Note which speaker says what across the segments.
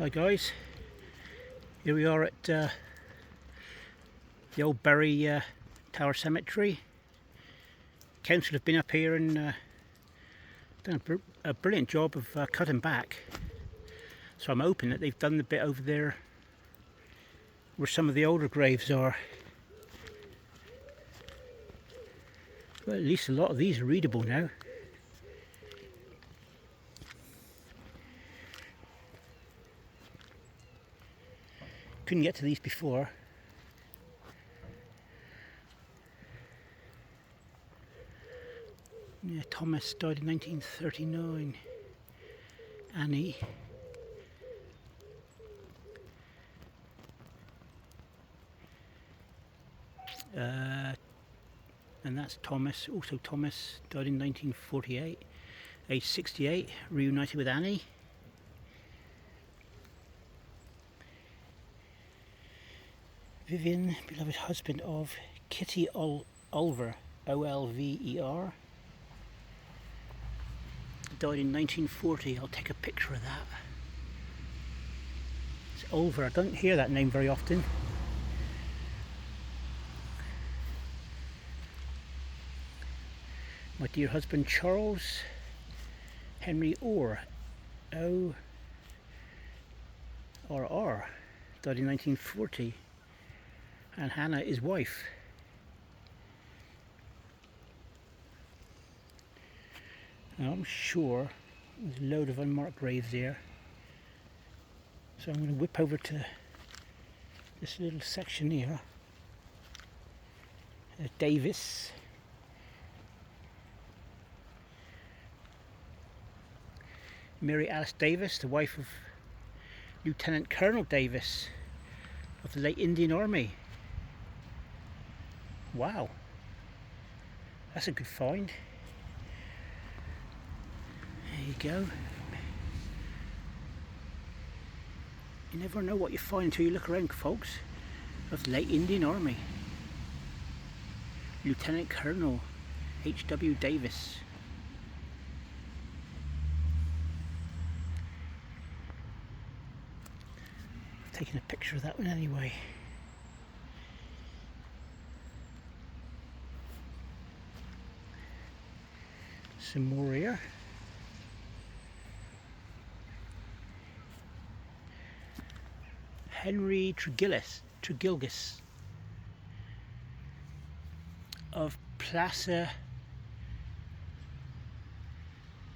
Speaker 1: Hi guys, here we are at the old Bury Tower Cemetery. Council have been up here and done a brilliant job of cutting back. So I'm hoping that they've done the bit over there where some of the older graves are. Well, at least a lot of these are readable now. Couldn't get to these before. Yeah, Thomas died in 1939. Annie. And that's Thomas, also Thomas, died in 1948, age 68, reunited with Annie. Vivian, beloved husband of Kitty Olver, O-L-V-E-R. Died in 1940, I'll take a picture of that. It's Olver, I don't hear that name very often. My dear husband Charles Henry Orr, O-R-R, died in 1940, and Hannah, his wife. Now I'm sure there's a load of unmarked graves here, so I'm going to whip over to this little section here. Davis. Mary Alice Davis, the wife of Lieutenant Colonel Davis of the late Indian Army. Wow, that's a good find. There you go. You never know what you find until you look around, folks, of the late Indian Army. Lieutenant Colonel H.W. Davis. Taking a picture of that one anyway. Some more here. Henry Tregilgas of Plaza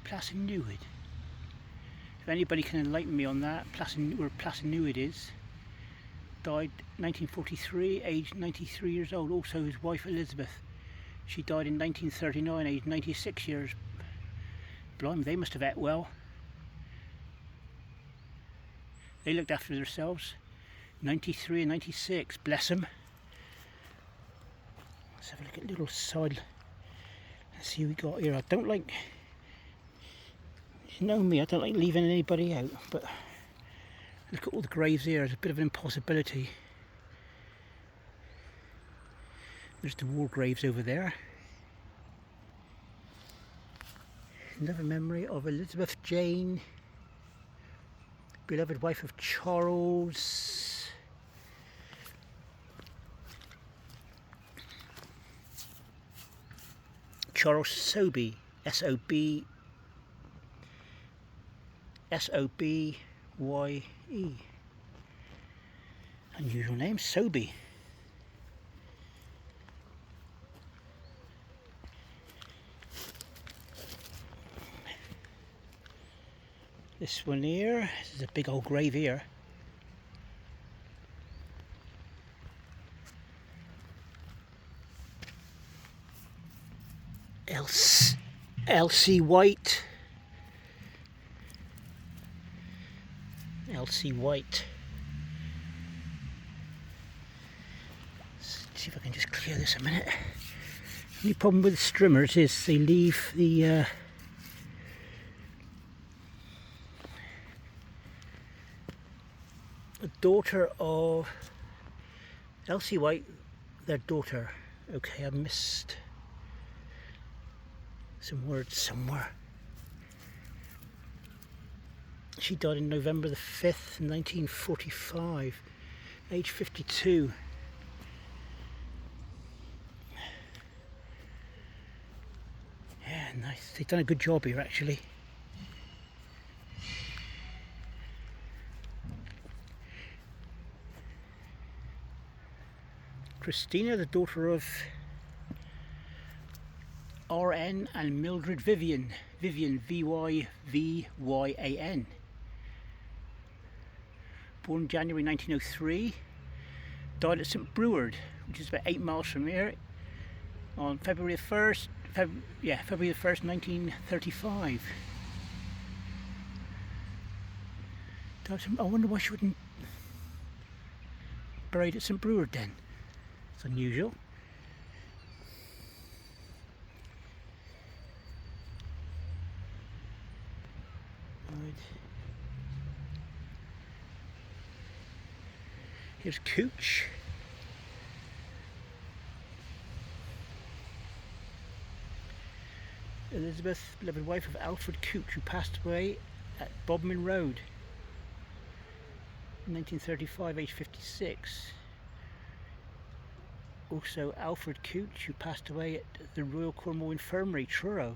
Speaker 1: Newid. If anybody can enlighten me on that, where Plaza Newid is. Died 1943, aged 93 years old. Also his wife Elizabeth. She died in 1939, aged 96 years. Blimey, they must have ate well. They looked after themselves. 93 and 96, bless them. Let's have a look at little side. Let's see who we got here. I don't like, you know me, I don't like leaving anybody out, but look at all the graves here. It's a bit of an impossibility. There's the war graves over there. Another memory of Elizabeth Jane, beloved wife of Charles Sobey, S-O-B-Y-E. Unusual name, Sobey. This one here, this is a big old grave here. Elsie White. Elsie White. Let's see if I can just clear this a minute. The only problem with the strimmers is they leave the daughter of Elsie White, their daughter. Okay, I missed some words somewhere. She died on November the 5th, 1945, age 52. Yeah, nice. They've done a good job here, actually. Christina, the daughter of R.N. and Mildred Vivian. Vivian, V-Y-V-Y-A-N. Born January 1903. Died at St Breward, which is about 8 miles from here, on February the 1st, February the 1st, 1935. I wonder why she wasn't buried at St Breward then. It's unusual. Right. Here's Cooch. Elizabeth, beloved wife of Alfred Cooch, who passed away at Bodmin Road in 1935, age 56. Also Alfred Cooch, who passed away at the Royal Cornwall Infirmary, Truro.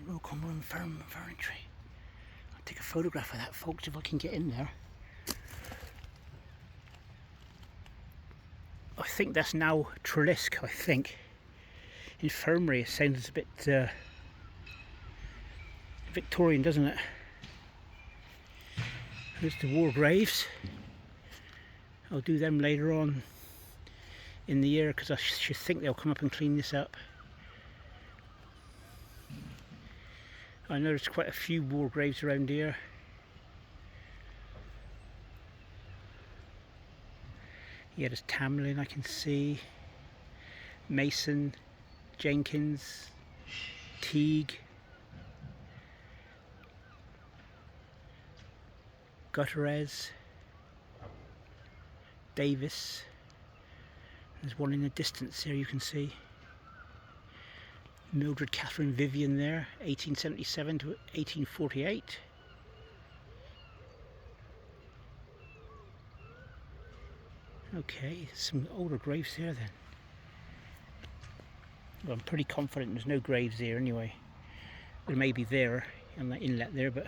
Speaker 1: Royal Cornwall Infirmary. I'll take a photograph of that, folks, if I can get in there. I think that's now Trelisk, I think. Infirmary, it sounds a bit Victorian, doesn't it? Here's the war graves. I'll do them later on in the year because I should think they'll come up and clean this up. I know there's quite a few war graves around here. Yeah, there's Tamlin, I can see. Mason, Jenkins, Teague, Gutierrez, Davis. There's one in the distance here you can see. Mildred Catherine Vivian there, 1877 to 1848. Okay, some older graves here then. Well, I'm pretty confident there's no graves here anyway. There may be there on that inlet there, but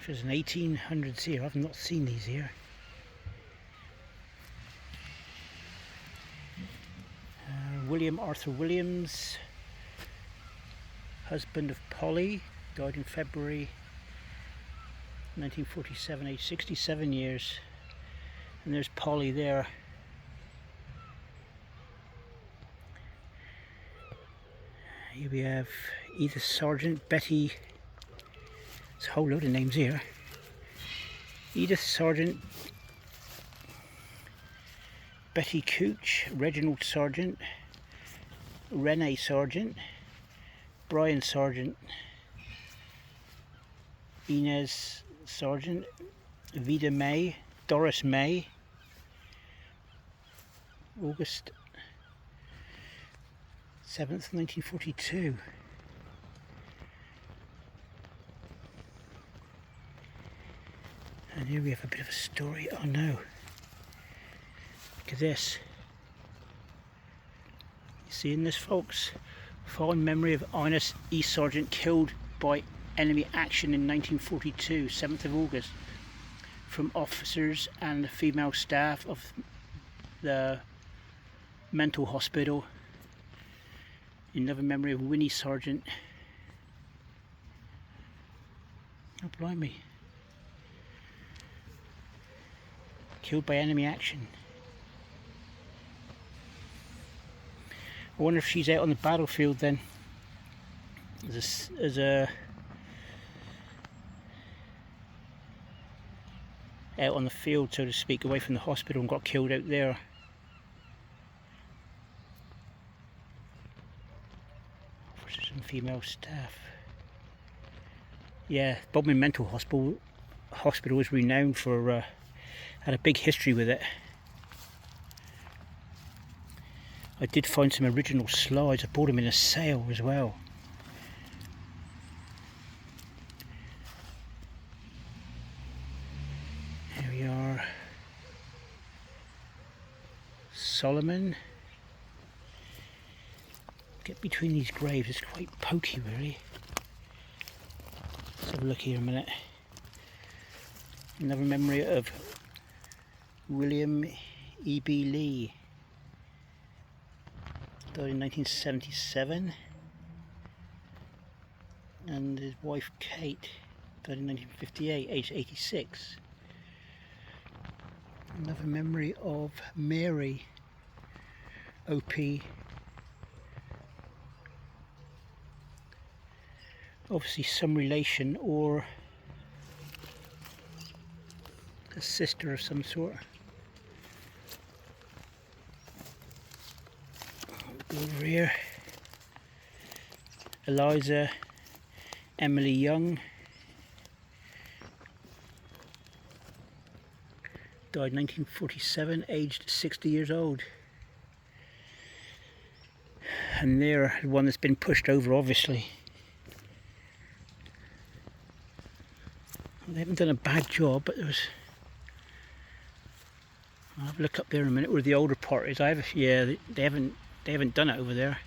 Speaker 1: there's an 1800s here. I've not seen these here. William Arthur Williams, husband of Polly, died in February 1947, age 67 years. And there's Polly there. Here we have Edith Sargent, Betty, there's a whole load of names here. Edith Sargent, Betty Cooch, Reginald Sargent, Renee Sargent, Brian Sargent, Inez Sargent, Vida May, Doris May, August 7th, 1942. And here we have a bit of a story. Oh no. Look at this. You seeing this, folks? Fond memory of Ines E. Sargent, killed by enemy action in 1942, 7th of August. From officers and the female staff of the mental hospital. In loving memory of Winnie Sargent. Oh, blimey. Killed by enemy action. I wonder if she's out on the battlefield then. As a out on the field, so to speak, away from the hospital, and got killed out there. Officers and female staff. Yeah, Bodmin Mental Hospital is renowned for had a big history with it. I did find some original slides. I bought them in a sale as well. Solomon. Get between these graves, it's quite pokey really. Let's have a look here a minute. Another memory of William E.B. Lee. Died in 1977. And his wife Kate died in 1958, aged 86. Another memory of Mary O.P. Obviously some relation or a sister of some sort. Go over here. Eliza Emily Young. Died 1947, aged 60 years old. And they're the one that's been pushed over, obviously. They haven't done a bad job, but there was... I'll have a look up there in a minute where the older part is. Yeah, they haven't done it over there.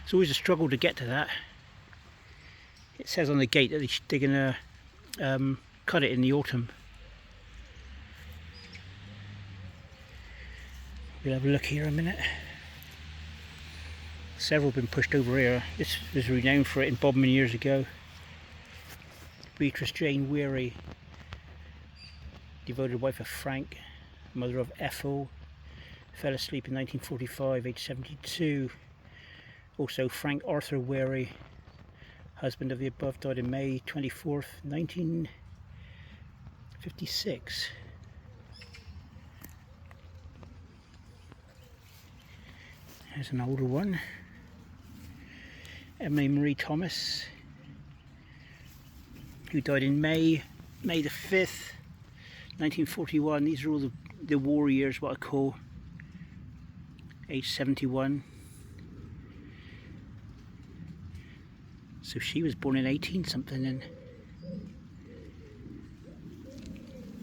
Speaker 1: It's always a struggle to get to that. It says on the gate that they're going to cut it in the autumn. We'll have a look here in a minute. Several have been pushed over here. This was renowned for it in Bodmin years ago. Beatrice Jane Weary, devoted wife of Frank, mother of Ethel, fell asleep in 1945, aged 72. Also Frank Arthur Weary, husband of the above, died in May 24th, 1956. There's an older one. Emily Marie Thomas, who died in May the 5th, 1941. These are all the war years, what I call, age 71. So she was born in 18 something, and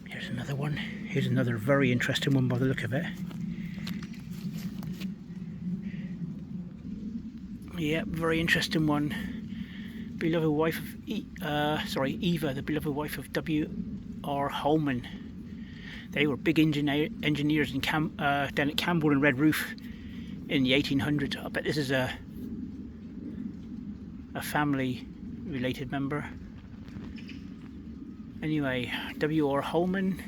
Speaker 1: here's another one. Here's another very interesting one by the look of it. Yeah, very interesting one. Beloved wife of Eva, the beloved wife of W.R. Holman. They were big engineers in down at Campbell and Red Roof in the 1800s. I bet this is a family related member. Anyway, W.R. Holman.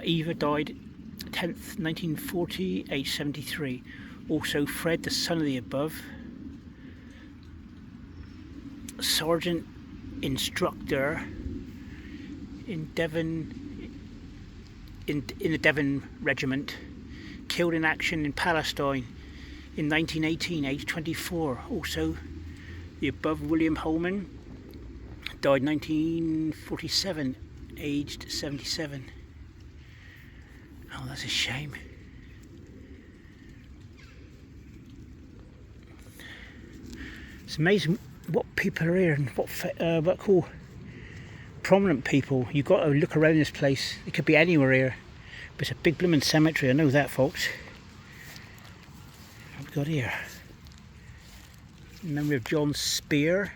Speaker 1: Eva died 10th, 1940, age 73. Also Fred, the son of the above, sergeant instructor in Devon, in the Devon Regiment, killed in action in Palestine in 1918, age 24. Also the above William Holman died 1947, aged 77. Oh, that's a shame. It's amazing what people are here and what cool prominent people. You've got to look around this place. It could be anywhere here, but it's a big blooming cemetery. I know that, folks. What have we got here? In memory of John Spear.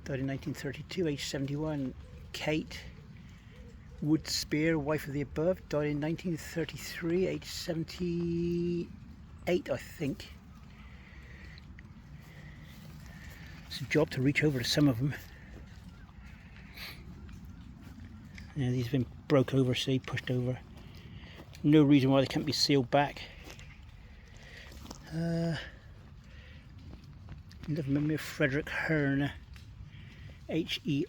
Speaker 1: Died in 1932, age 71. Kate Wood Spear, wife of the above, died in 1933, age 78, I think. It's a job to reach over to some of them. Yeah, these have been broke over, see, pushed over. No reason why they can't be sealed back. Another memory of Frederick Hearn, H-E-A-R-N.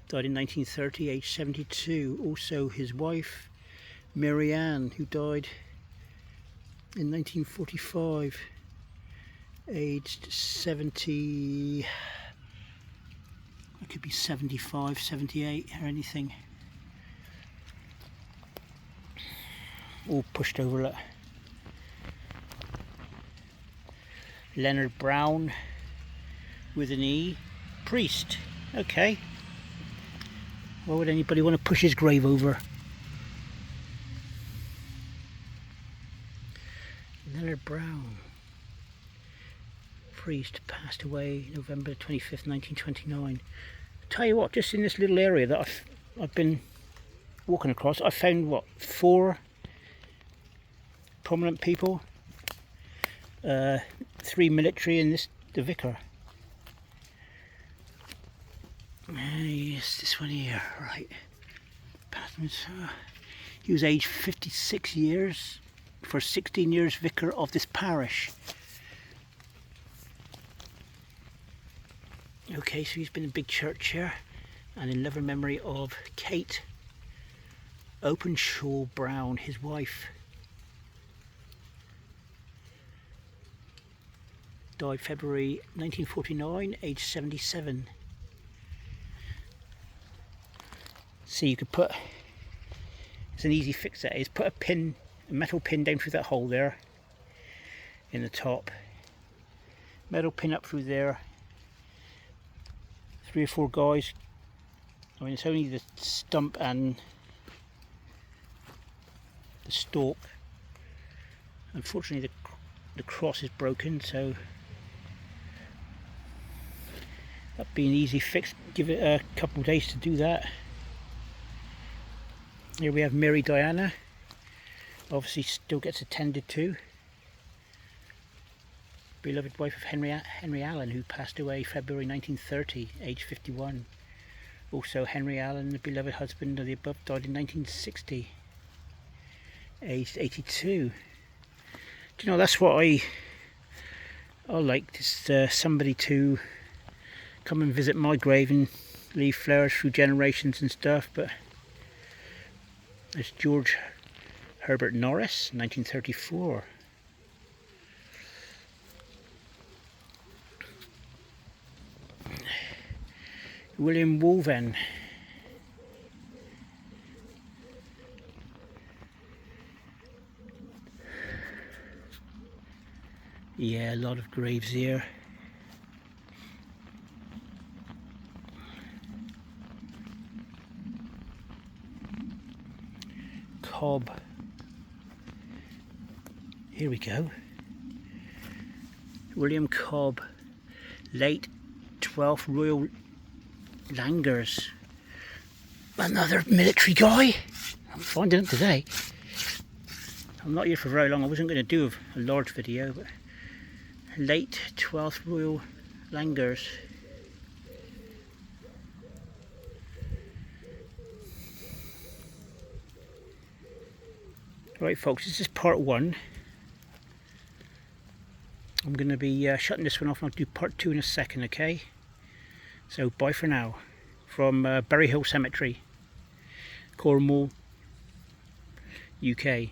Speaker 1: Died in 1930, age 72. Also his wife, Mary Ann, who died in 1945, aged 70, it could be 75, 78 or anything. All pushed over. Look. Leonard Brown with an E, priest. Okay, Why would anybody want to push his grave over? Leonard Brown, priest, passed away November 25th, 1929. Tell you what, just in this little area that I've been walking across, I found what, 4 prominent people, 3 military and the vicar. Yes, this one here, right. He was aged 56 years, for 16 years vicar of this parish. Okay, so he's been in a big church here, and in loving memory of Kate Openshaw Brown, his wife. Died February 1949, aged 77. See, you could put, it's an easy fix that is, put a metal pin down through that hole there in the top, metal pin up through there, 3 or 4 guys. I mean, it's only the stump and the stalk. Unfortunately the cross is broken, so that'd be an easy fix. Give it a couple of days to do that. Here we have Mary Diana, obviously still gets attended to. Beloved wife of Henry Allen, who passed away February 1930, age 51. Also Henry Allen, the beloved husband of the above, died in 1960, aged 82. Do you know, that's what I like, just somebody to come and visit my grave and leave flowers through generations and stuff. But there's George Herbert Norris, 1934. William Wolven. Yeah, a lot of graves here. Cobb. Here we go. William Cobb, late 12th Royal Langurs. Another military guy. I'm finding it today. I'm not here for very long. I wasn't going to do a large video, but late 12th Royal Langurs. Right folks, this is part 1. I'm going to be shutting this one off, and I'll do part 2 in a second, okay? So bye for now, from Berry Hill Cemetery, Cornwall, UK.